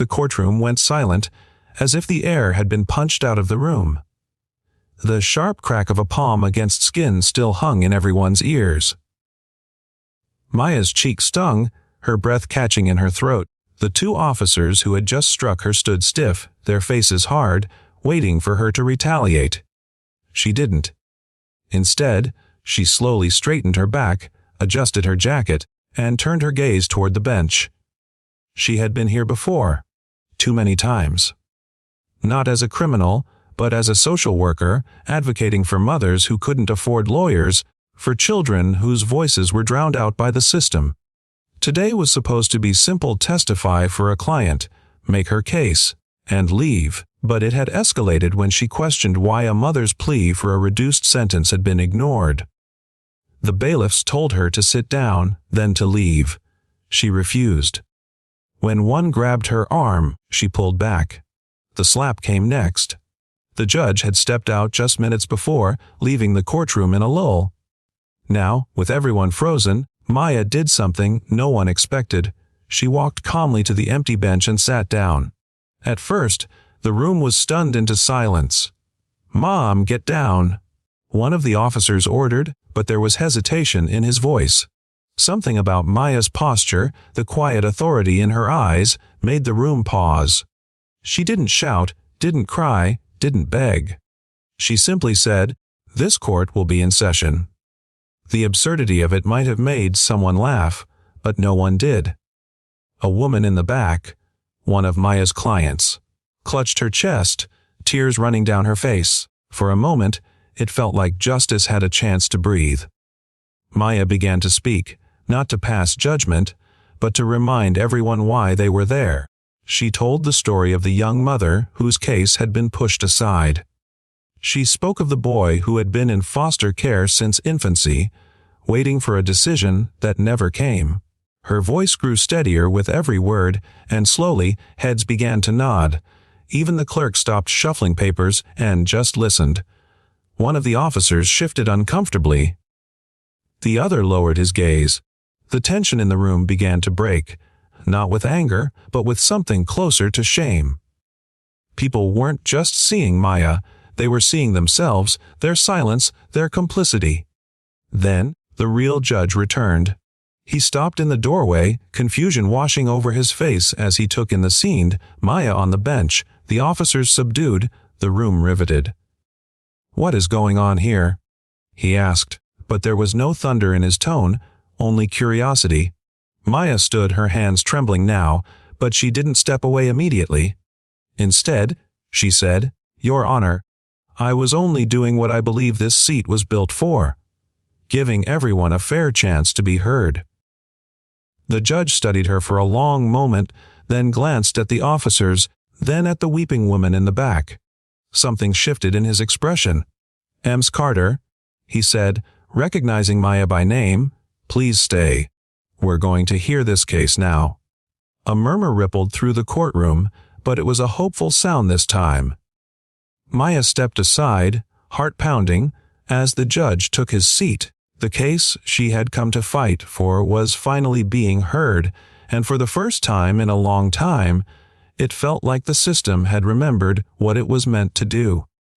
The courtroom went silent, as if the air had been punched out of the room. The sharp crack of a palm against skin still hung in everyone's ears. Maya's cheek stung, her breath catching in her throat. The two officers who had just struck her stood stiff, their faces hard, waiting for her to retaliate. She didn't. Instead, she slowly straightened her back, adjusted her jacket, and turned her gaze toward the bench. She had been here before, too many times. Not as a criminal, but as a social worker, advocating for mothers who couldn't afford lawyers, for children whose voices were drowned out by the system. Today was supposed to be simple: testify for a client, make her case, and leave, but it had escalated when she questioned why a mother's plea for a reduced sentence had been ignored. The bailiffs told her to sit down, then to leave. She refused. When one grabbed her arm, she pulled back. The slap came next. The judge had stepped out just minutes before, leaving the courtroom in a lull. Now, with everyone frozen, Maya did something no one expected. She walked calmly to the empty bench and sat down. At first, the room was stunned into silence. "Mom, get down," one of the officers ordered, but there was hesitation in his voice. Something about Maya's posture, the quiet authority in her eyes, made the room pause. She didn't shout, didn't cry, didn't beg. She simply said, "This court will be in session." The absurdity of it might have made someone laugh, but no one did. A woman in the back, one of Maya's clients, clutched her chest, tears running down her face. For a moment, it felt like justice had a chance to breathe. Maya began to speak, not to pass judgment, but to remind everyone why they were there. She told the story of the young mother whose case had been pushed aside. She spoke of the boy who had been in foster care since infancy, waiting for a decision that never came. Her voice grew steadier with every word, and slowly, heads began to nod. Even the clerk stopped shuffling papers and just listened. One of the officers shifted uncomfortably. The other lowered his gaze. The tension in the room began to break, not with anger, but with something closer to shame. People weren't just seeing Maya, they were seeing themselves, their silence, their complicity. Then, the real judge returned. He stopped in the doorway, confusion washing over his face as he took in the scene, Maya on the bench, the officers subdued, the room riveted. "What is going on here?" he asked, but there was no thunder in his tone, only curiosity. Maya stood, her hands trembling now, but she didn't step away immediately. Instead, she said, "Your Honor, I was only doing what I believe this seat was built for, giving everyone a fair chance to be heard." The judge studied her for a long moment, then glanced at the officers, then at the weeping woman in the back. Something shifted in his expression. "Ms. Carter," he said, recognizing Maya by name, "please stay. We're going to hear this case now." A murmur rippled through the courtroom, but it was a hopeful sound this time. Maya stepped aside, heart pounding, as the judge took his seat. The case she had come to fight for was finally being heard, and for the first time in a long time, it felt like the system had remembered what it was meant to do.